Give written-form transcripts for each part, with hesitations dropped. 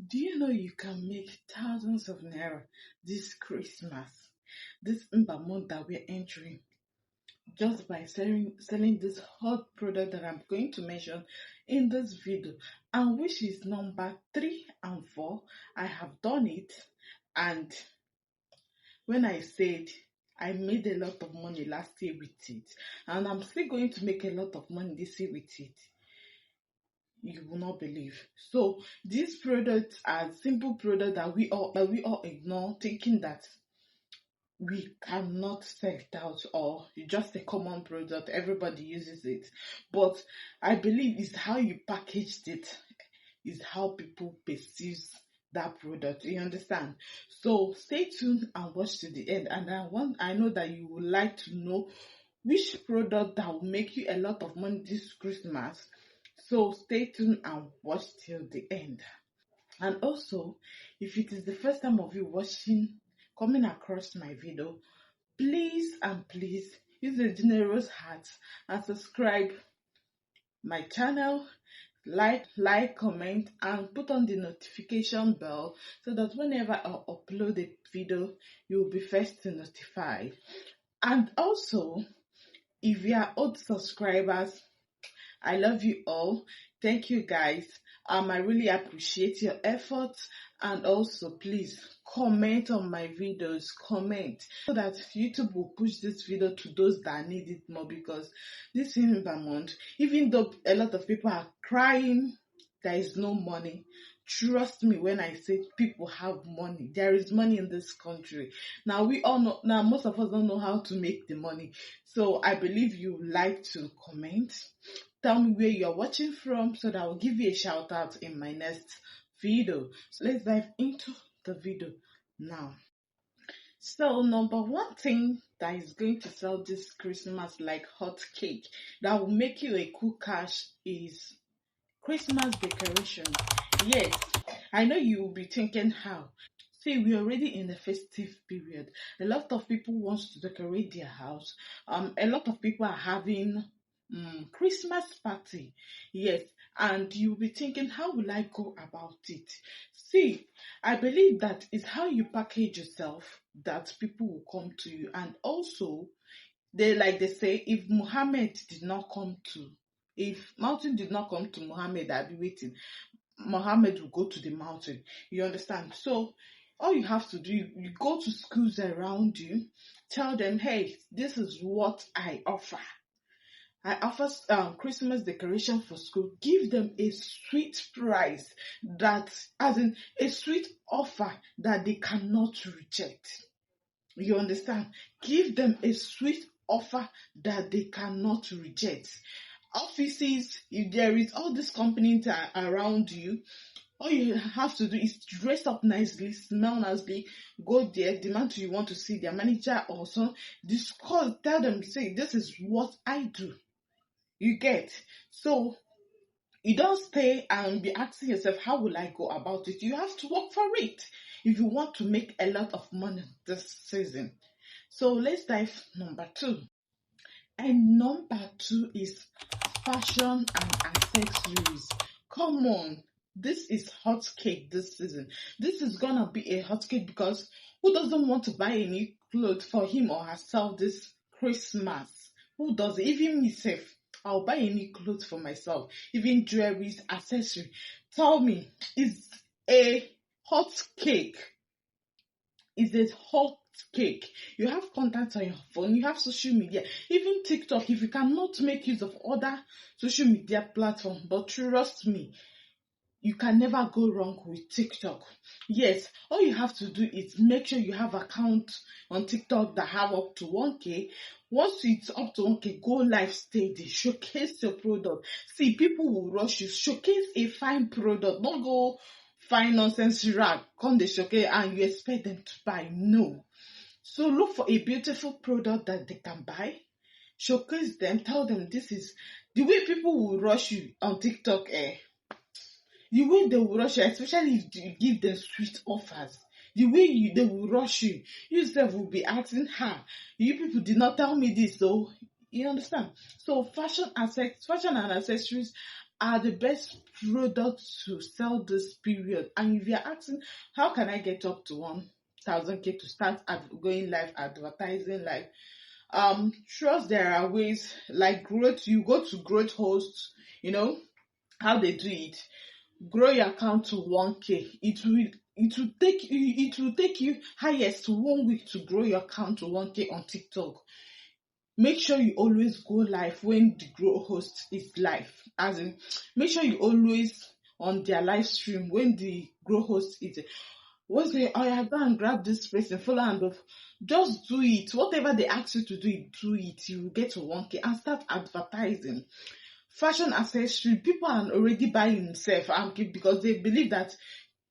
Do you know you can make thousands of naira this Christmas, this Mba month that we're entering, just by selling this hot product that I'm going to mention in this video, and which is number 3 and 4. I have done it, and when I said I made a lot of money last year with it, and I'm still going to make a lot of money this year with it, you will not believe. So these products are simple products that we all ignore, thinking that we cannot sell it out, or it's just a common product, everybody uses it. But I believe it's how you packaged it, is how people perceive that product. You understand? So stay tuned and watch to the end. And I know that you would like to know which product that will make you a lot of money this Christmas. So stay tuned and watch till the end. And also, if it is the first time of you coming across my video, please and please use a generous heart and subscribe my channel, like, comment, and put on the notification bell so that whenever I upload a video, you will be first to notify. And also, if you are old subscribers, I love you all. Thank you guys. I really appreciate your efforts, and also please comment on my videos, comment, so that YouTube will push this video to those that need it more, because this November month, even though a lot of people are crying there is no money, trust me when I say people have money. There is money in this country. Now we all know, now most of us don't know how to make the money. So I believe you like to comment. Tell me where you're watching from so that I will give you a shout out in my next video. So let's dive into the video now. So number one thing that is going to sell this Christmas like hot cake, that will make you a cool cash, is Christmas decoration. Yes, I know you will be thinking how. See, we're already in the festive period. A lot of people want to decorate their house. A lot of people are having Christmas party. Yes, and you'll be thinking, how will I go about it? See, I believe that is how you package yourself that people will come to you. And also, they say, if mountain did not come to Muhammad, I'll be waiting. Muhammad will go to the mountain. You understand? So all you have to do, you go to schools around you, tell them, hey, this is what I offer. I offer Christmas decoration for school. Give them a sweet price, as in a sweet offer that they cannot reject. You understand? Give them a sweet offer that they cannot reject. Offices, if there is all these companies around you, all you have to do is dress up nicely, smell nicely, go there, demand you want to see their manager or so, discuss, tell them, say, this is what I do. You get? So you don't stay and be asking yourself, how will I go about it? You have to work for it if you want to make a lot of money this season. So let's dive number 2. And number 2 is fashion and accessories. Come on, this is hot cake this season. This is gonna be a hot cake, because who doesn't want to buy any clothes for him or herself this Christmas? Who does it? Even myself, I'll buy any clothes for myself, even jewelry, accessory. Tell me, is a hot cake? Is a hot cake? You have contacts on your phone, you have social media, even TikTok. If you cannot make use of other social media platforms, but trust me, you can never go wrong with TikTok. Yes, all you have to do is make sure you have account on TikTok that have up to 1K. Once it's up to 1K, go live steady, showcase your product. See, people will rush you. Showcase a fine product, don't go find nonsense rag, come the showcase and you expect them to buy. No. So look for a beautiful product that they can buy. Showcase them, tell them this is the way people will rush you on TikTok. The way they will rush you, especially if you give them sweet offers, the way they will rush you, yourself will be asking her, you people did not tell me this, so you understand. So fashion and accessories are the best products to sell this period. And if you're asking, how can I get up to 1,000K to start going live advertising live? Trust there are ways like growth. You go to growth hosts, how they do it. Grow your account to 1K. It will take you highest 1 week to grow your account to 1K on TikTok. Make sure you always go live when the grow host is live. As in, make sure you always on their live stream when the grow host is. Once they, oh yeah, go and grab this person, follow and just do it. Whatever they ask you to do it. You will get to 1K and start advertising. Fashion accessory, people are already buying themselves because they believe that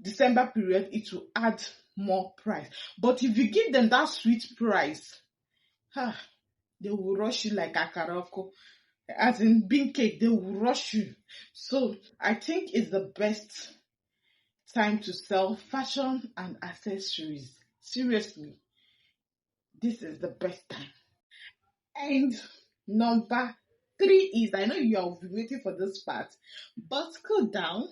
December period it will add more price. But if you give them that sweet price, they will rush you like akaroko. As in bean cake, they will rush you. So I think it's the best time to sell fashion and accessories. Seriously, this is the best time. And number 3 is, I know you have been waiting for this part, but cool down.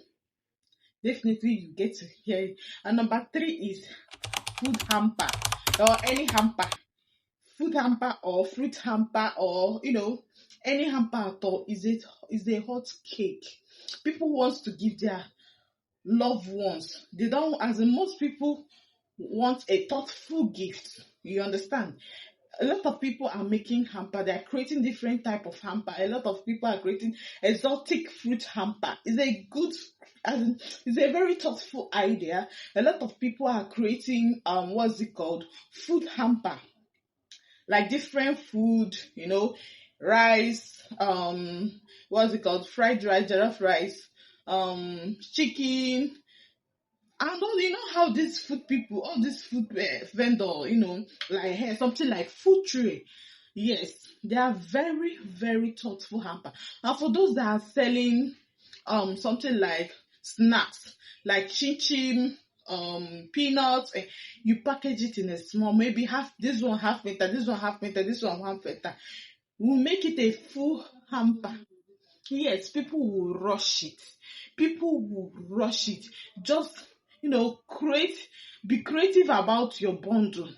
Definitely you get to hear it. And number 3 is food hamper or any hamper. Food hamper or fruit hamper or any hamper at all is a hot cake. People want to give their loved ones. They don't, as in most people want a thoughtful gift. You understand? A lot of people are making hamper. They are creating different type of hamper. A lot of people are creating exotic fruit hamper. It's a very thoughtful idea. A lot of people are creating food hamper, like different food, rice, fried rice, jollof rice, chicken, and all. How these food people, all these food vendor, like something like food tray. Yes, they are very, very thoughtful hamper. And for those that are selling something like snacks, like chin chin, peanuts, you package it in a small, maybe half this one half meter, this one half meter, this one half meter. We'll make it a full hamper. Yes, people will rush it. People will rush it. Just be creative about your bundle.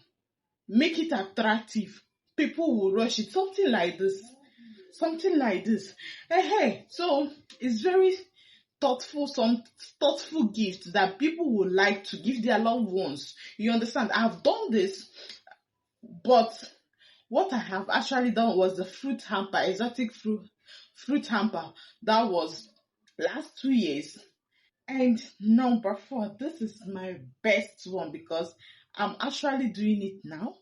Make it attractive. People will rush it. Something like this. Hey, so it's very thoughtful, some thoughtful gifts that people would like to give their loved ones. You understand? I've done this, but what I have actually done was the fruit hamper, exotic fruit hamper. That was last 2 years. And number 4, this is my best one because I'm actually doing it now.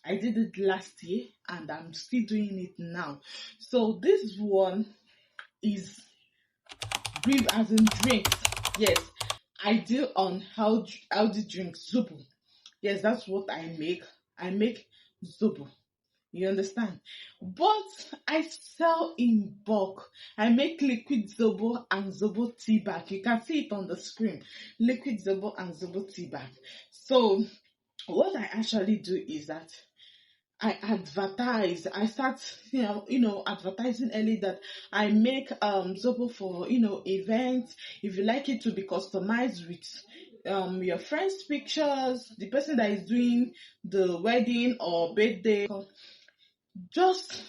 I did it last year and I'm still doing it now. So this one is as in drinks. Yes, I deal on healthy drinks, zobo. Yes, that's what I make. I make zobo. You understand? But I sell in bulk. I make liquid zobo and zobo tea bag. You can see it on the screen. Liquid zobo and zobo tea bag. So what I actually do is that I advertise. I start, advertising early that I make zobo for events. If you like it to be customized with your friends' pictures, the person that is doing the wedding or birthday, just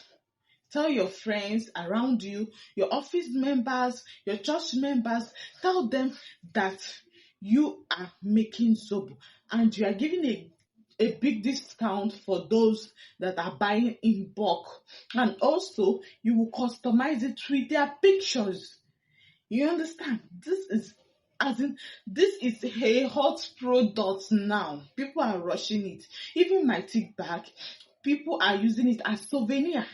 tell your friends around you, your office members, your church members, tell them that you are making zobo and you are giving a big discount for those that are buying in bulk. And also, you will customize it with their pictures. You understand? This is a hot product now. People are rushing it. Even my tea bag, people are using it as souvenir.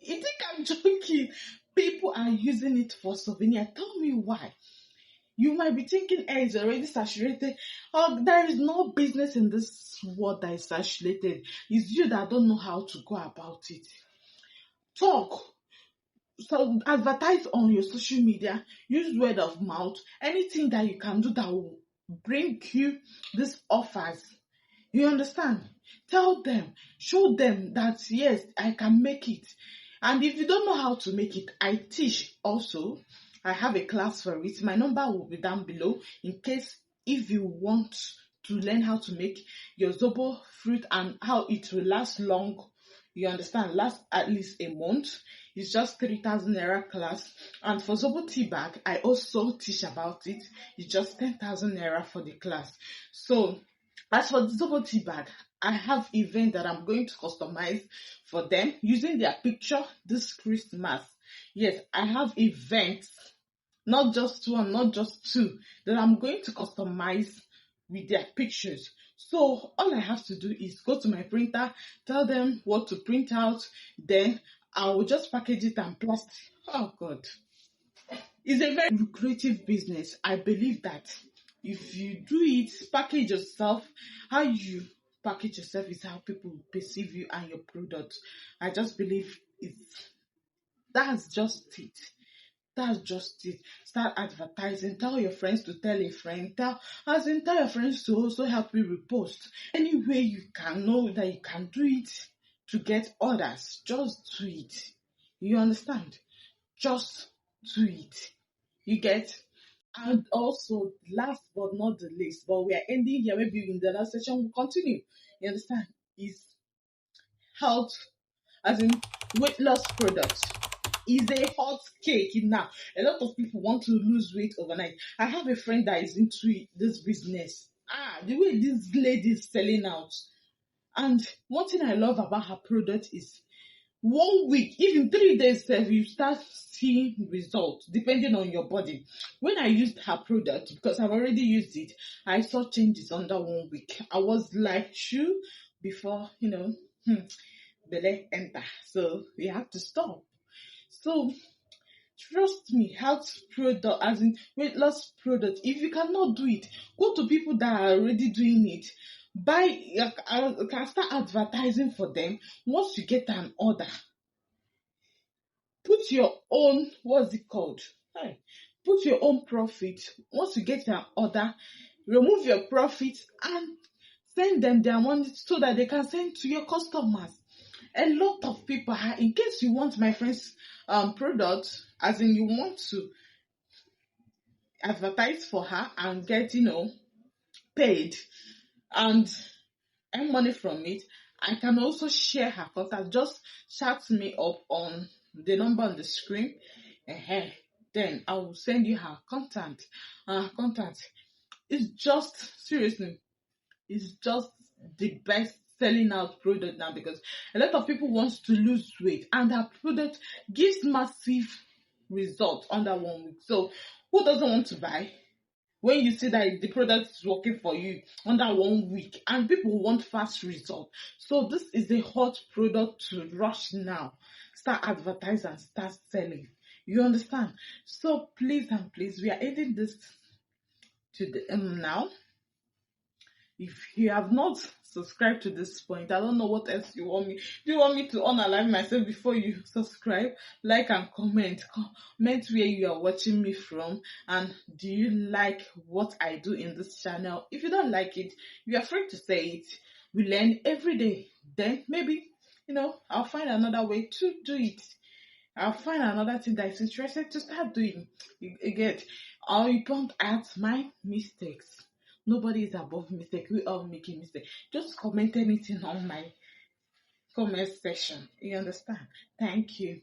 You think I'm joking? People are using it for souvenir. Tell me why. You might be thinking, it's already saturated. There is no business in this world that is saturated. It's you that don't know how to go about it. Talk. So advertise on your social media. Use word of mouth. Anything that you can do that will bring you these offers. You understand? Tell them. Show them that, yes, I can make it. And if you don't know how to make it, I teach also. I have a class for it. My number will be down below in case if you want to learn how to make your zobo fruit and how it will last long. You understand? Last at least a month. It's just 3,000 naira class. And for zobo tea bag, I also teach about it. It's just 10,000 naira for the class. So as for the zobo tea bag, I have event that I'm going to customize for them using their picture this Christmas. Yes, I have events, not just one, not just two, that I'm going to customize with their pictures. So all I have to do is go to my printer, tell them what to print out, then I will just package it and plastic. Oh God. It's a very lucrative business. I believe that if you do it, package yourself, how you package yourself is how people perceive you and your product. I just believe that's just it. That's just it. Start advertising. Tell your friends to tell a friend. Tell your friends to also help you repost. Any way you can know that you can do it to get orders, just do it. You understand? Just do it. You get? And also, last but not the least, but we are ending here. Maybe in the last session we'll continue. You understand? Is health, as in weight loss products. Is a hot cake now. A lot of people want to lose weight overnight. I have a friend that is into this business. The way this lady is selling out. And one thing I love about her product is 1 week, even 3 days, you start seeing results depending on your body. When I used her product, because I've already used it, I saw changes under 1 week. I was like, shoo, before, belly enter. So we have to stop. So trust me, health product, as in weight loss product, if you cannot do it, go to people that are already doing it. You can start advertising for them. Once you get an order, put your own, what's it called? Put your own profit. Once you get an order, remove your profit and send them their money so that they can send to your customers. A lot of people, in case you want my friend's product, as in you want to advertise for her and get, paid and earn money from it, I can also share her contact. Just chat me up on the number on the screen. Then I will send you her contact. It's just, seriously, it's just the best selling out product now because a lot of people want to lose weight and her product gives massive results under 1 week. So who doesn't want to buy when you see that the product is working for you under 1 week and people want fast results? So this is a hot product to rush now. Start advertising and start selling. You understand? So please and please, we are ending this to the now. If you have not subscribed to this point, I don't know what else you want me. Do you want me to unalive myself before you subscribe? Like and comment. Comment where you are watching me from. And do you like what I do in this channel? If you don't like it, you are free to say it. We learn every day. Then maybe, I'll find another way to do it. I'll find another thing that is interesting to start doing. You get? I point out my mistakes. Nobody is above mistake. We all making mistake. Just comment anything on my comment section. You understand? Thank you.